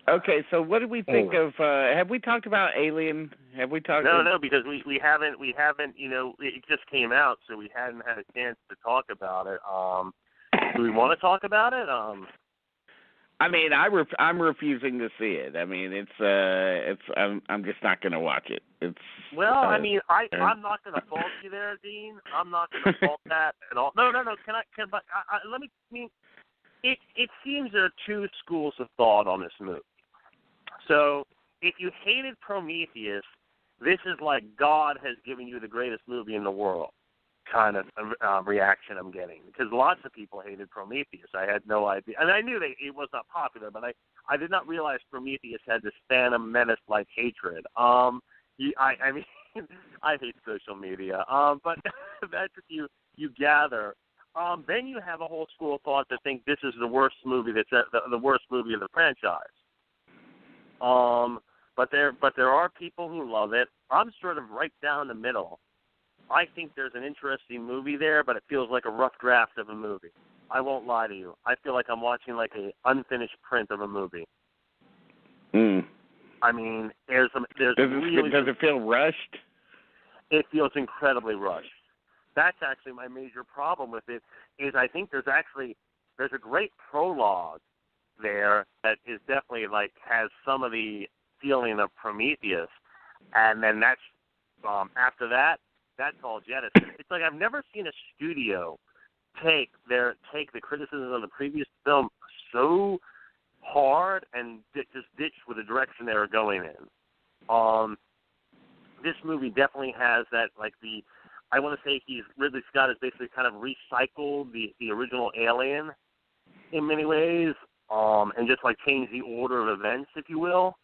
Okay, so what did we think of? Have we talked about Alien? Have we talked? No, because we haven't. You know, it just came out, so we hadn't had a chance to talk about it. Do we want to talk about it? I mean, I'm refusing to see it. I mean, I'm just not going to watch it. Well, I mean, I'm not going to fault you there, Dean. I'm not going to fault that at all. No. Let me. I mean, it seems there are two schools of thought on this movie. So, if you hated Prometheus, this is like God has given you the greatest movie in the world kind of reaction I'm getting. Because lots of people hated Prometheus. I had no idea. And I knew it was not popular, but I did not realize Prometheus had this Phantom Menace-like hatred. I mean, I hate social media. But that's what you gather. Then you have a whole school of thought that think this is the worst movie the worst movie of the franchise. But there are people who love it. I'm sort of right down the middle. I think there's an interesting movie there, but it feels like a rough draft of a movie. I won't lie to you. I feel like I'm watching like an unfinished print of a movie. I mean, does it feel rushed? It feels incredibly rushed. That's actually my major problem with it. Is I think there's a great prologue there that is definitely like has some of the feeling of Prometheus, and then that's after that. That's all jettison. It's like I've never seen a studio take the criticism of the previous film so hard and just ditch with the direction they were going in. This movie definitely has that, like I want to say Ridley Scott has basically kind of recycled the original Alien in many ways, and just like changed the order of events, if you will.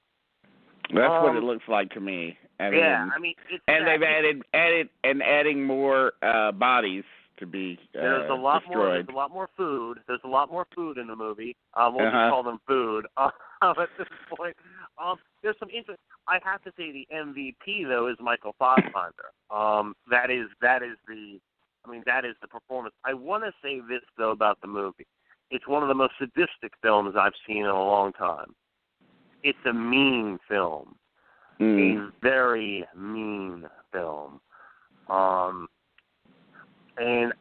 That's what it looks like to me. I mean, they've adding more bodies to be there's a lot destroyed. There's a lot more food. There's a lot more food in the movie. We'll just call them food at this point. There's some interest. I have to say the MVP though is Michael Fassbender. That is the performance. I want to say this though about the movie. It's one of the most sadistic films I've seen in a long time. It's a mean film. A very mean film. And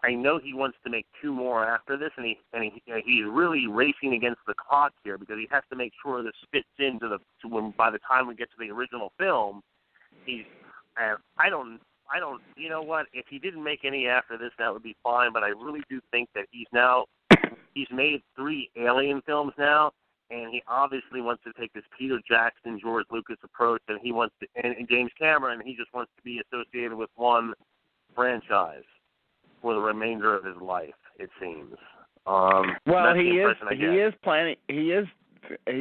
I know he wants to make two more after this, and he's really racing against the clock here because he has to make sure this fits into when by the time we get to the original film, I don't. You know what? If he didn't make any after this, that would be fine. But I really do think that he's made 3 Alien films now. And he obviously wants to take this Peter Jackson, George Lucas approach, and he wants to, and James Cameron, he just wants to be associated with one franchise for the remainder of his life. It seems. Well, he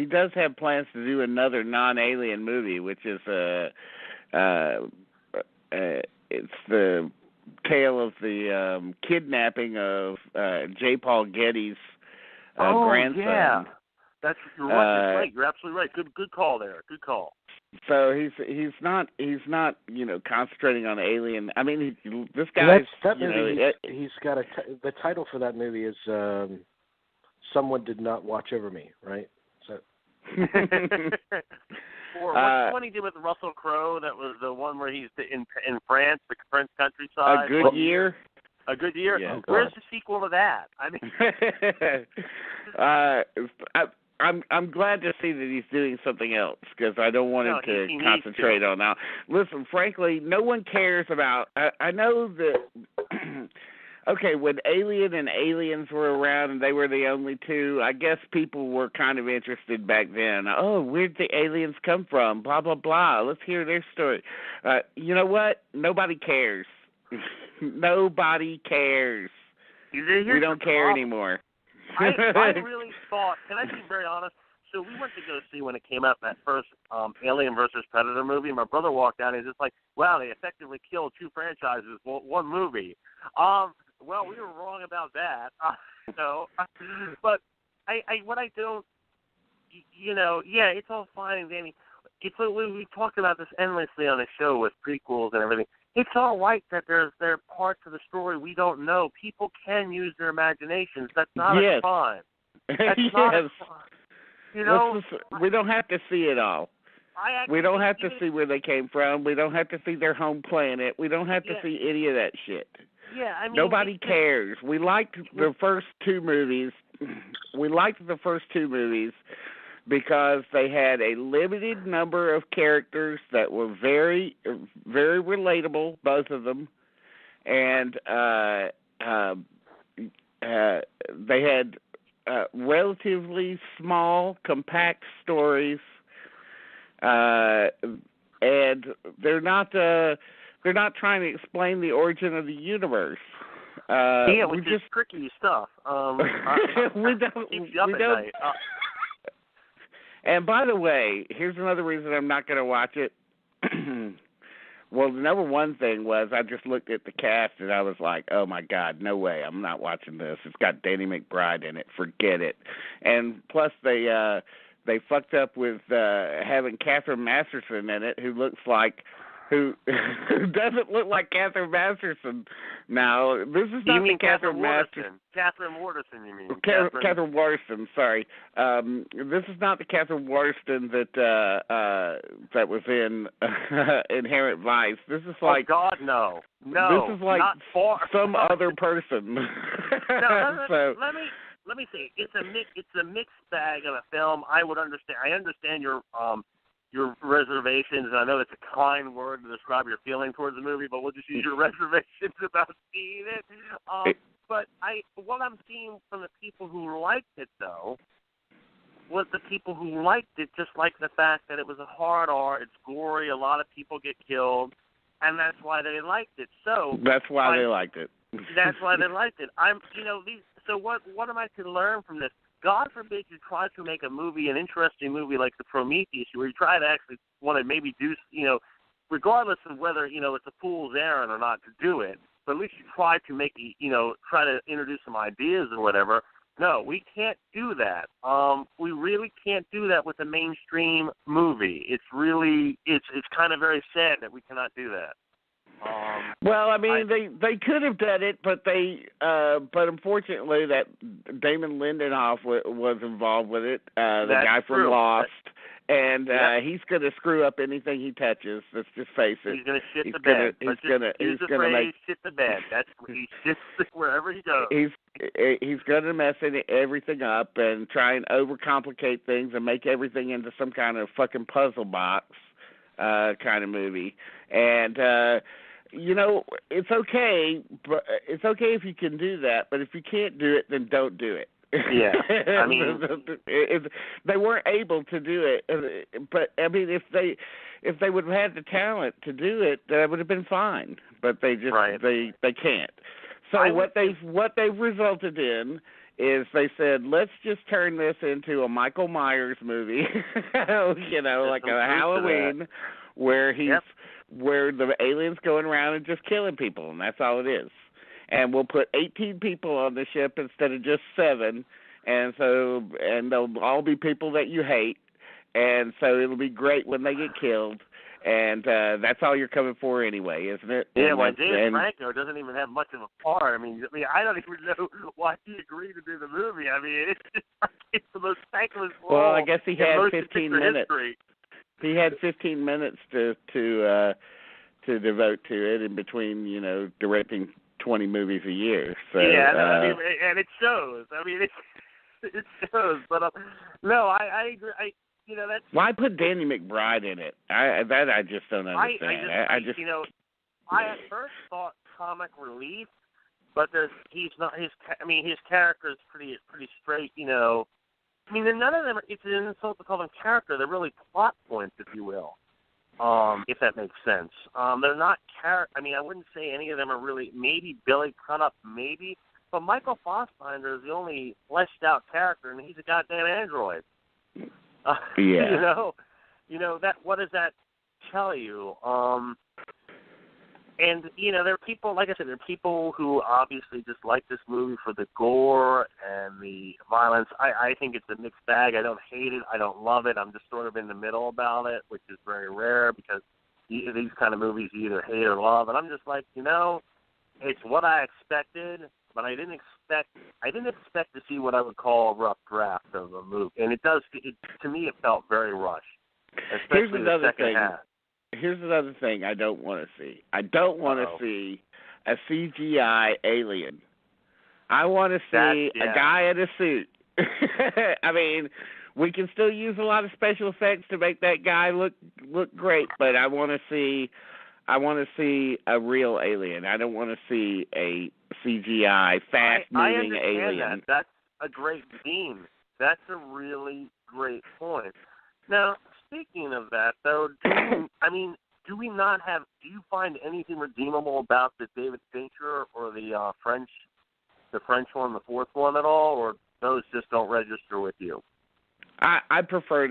does have plans to do another non-Alien movie, which is it's the tale of the kidnapping of J. Paul Getty's grandson. Yeah. You're right. You're absolutely right. Good call there. Good call. So he's not concentrating on Alien. I mean, this guy's he's got the title for that movie is Someone Did Not Watch Over Me, right? So. Or what's one he did with Russell Crowe? That was the one where he's in France, the French countryside. A Good Year. A Good Year. Yeah. Where's the sequel to that? I mean. I'm glad to see that he's doing something else because I don't want him to concentrate on that. Listen, frankly, no one cares about. I know that. Okay, when Alien and Aliens were around and they were the only two, I guess people were kind of interested back then. Oh, where'd the aliens come from? Blah blah blah. Let's hear their story. You know what? Nobody cares. Nobody cares. We don't care anymore. I really thought, can I be very honest? So we went to go see when it came out, that first Alien versus Predator movie. My brother walked out and he's just like, wow, they effectively killed 2 franchises with one movie. Well, we were wrong about that. But it's all fine and dandy. It's like we talked about this endlessly on the show with prequels and everything. It's all right that there are parts of the story we don't know. People can use their imaginations. That's not a crime. That's not a crime. You know, we don't have to see it all. We don't have to see where they came from. We don't have to see their home planet. We don't have to see any of that shit. Yeah, I mean, nobody cares. We liked the first two movies. We liked the first two movies because they had a limited number of characters that were very, very relatable, both of them, and they had relatively small, compact stories, and they're not trying to explain the origin of the universe. Which is tricky stuff. We don't. And by the way, here's another reason I'm not going to watch it. Well, the number one thing was I just looked at the cast and I was like, oh, my God, no way. I'm not watching this. It's got Danny McBride in it. Forget it. And plus they fucked up with having Catherine Masterson in it, who doesn't look like Catherine Masterson. Now, this is not the Catherine Masterson. Catherine Waterston, you mean? Catherine Waterston, sorry. This is not the Catherine Waterston that was in Inherent Vice. This is like... Oh, God, no. This is like not far. some other person. Let me say, it's a mixed bag of a film. I understand your reservations, and I know that's a kind word to describe your feeling towards the movie, but we'll just use your reservations about seeing it. But what I'm seeing from the people who liked it, though, was the people who liked it just like the fact that it was a hard R, it's gory, a lot of people get killed, and that's why they liked it. So that's why they liked it. That's why they liked it. So what am I to learn from this? God forbid you try to make a movie, an interesting movie like the Prometheus, where you try to actually want to maybe do, regardless of whether, it's a fool's errand or not to do it, but at least you try to make, try to introduce some ideas or whatever. No, we can't do that. We really can't do that with a mainstream movie. It's really, it's kind of very sad that we cannot do that. Well, I mean, they could have done it, but but unfortunately, that Damon Lindelof was involved with it. The guy from Lost, and he's going to screw up anything he touches. Let's just face it. He's going to shit the bed. He's going to make shit the bed. That's he shits wherever he goes. He's going to mess everything up and try and overcomplicate things and make everything into some kind of fucking puzzle box kind of movie, and. It's okay, but it's okay if you can do that. But if you can't do it, then don't do it. Yeah, I mean, they weren't able to do it. But I mean, if they would have had the talent to do it, that would have been fine. But they just they can't. So what they've resulted in is they said, let's just turn this into a Michael Myers movie, like a Halloween, where where the aliens going around and just killing people, and that's all it is. And we'll put 18 people on the ship instead of just 7, and they'll all be people that you hate, and so it'll be great when they get killed, and that's all you're coming for anyway, isn't it? Yeah, well, James Franco doesn't even have much of a part. I mean, I don't even know why he agreed to do the movie. I mean, it's the most thankless role. Well, I guess he had 15 minutes. History. He had 15 minutes to devote to it in between, directing 20 movies a year. So, and it shows. I mean, it shows. But no, I agree. That's why put Danny McBride in it. I just don't understand. I at first thought comic relief, but he's not. His character is pretty straight. I mean, none of them, it's an insult to call them character. They're really plot points, if you will, if that makes sense. They're not character. I mean, I wouldn't say any of them are really, maybe Billy Crudup, maybe, but Michael Fassbender is the only fleshed-out character, and he's a goddamn android. That. What does that tell you? And, there are people, like I said, there are people who obviously just like this movie for the gore and the violence. I think it's a mixed bag. I don't hate it. I don't love it. I'm just sort of in the middle about it, which is very rare because these kind of movies you either hate or love. And I'm just like, it's what I expected, but I didn't expect to see what I would call a rough draft of a movie, and to me it felt very rushed, especially the second half. Here's another thing I don't want to see. I don't want to see a CGI alien. I want to see a guy in a suit. I mean, we can still use a lot of special effects to make that guy look great, but I want to see a real alien. I don't want to see a CGI fast-moving alien. That's a great theme. That's a really great point. Now, speaking of that, though, do you find anything redeemable about the David Fincher or the French one, the fourth one at all, or those just don't register with you? I prefer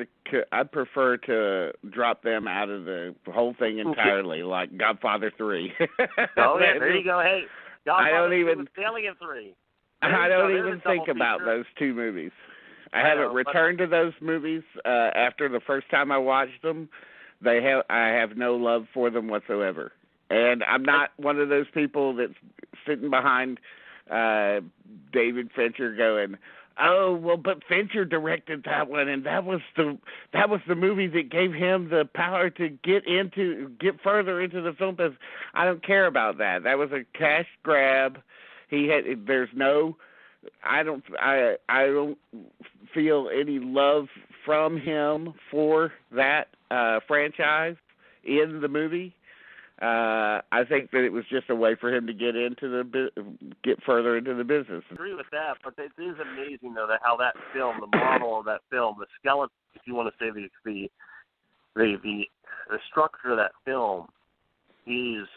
to drop them out of the whole thing entirely, like Godfather 3. Oh yeah, there you go. Hey, Godfather 3 with Alien 3. I don't even think about those two movies. I haven't returned to those movies after the first time I watched them. I have no love for them whatsoever, and I'm not one of those people that's sitting behind David Fincher going, "Oh, well, but Fincher directed that one, and that was the movie that gave him the power to get further into the film business." I don't care about that. That was a cash grab. I don't feel any love from him for that franchise in the movie. I think that it was just a way for him to get further into the business. I agree with that, but it is amazing though how that film, the model of that film, the skeleton, if you want to say the structure of that film, is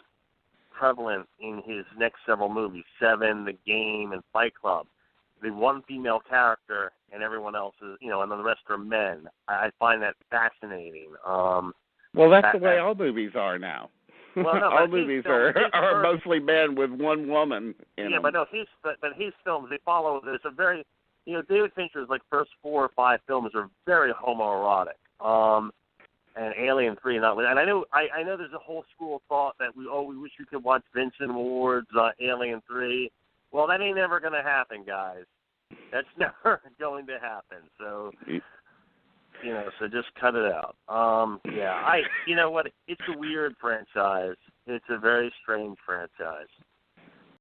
prevalent in his next several movies: Seven, The Game, and Fight Club. The one female character and everyone else is, and then the rest are men. I find that fascinating. Well, that's the way all movies are now. Well, no, all movies are mostly men with one woman in them. But his films, they follow. There's a very, David Fincher's first 4 or 5 films are very homoerotic. And Alien 3, and I know there's a whole school of thought that we wish we could watch Vincent Ward's Alien 3. Well, that ain't ever going to happen, guys. That's never going to happen. So, so just cut it out. You know what? It's a weird franchise. It's a very strange franchise.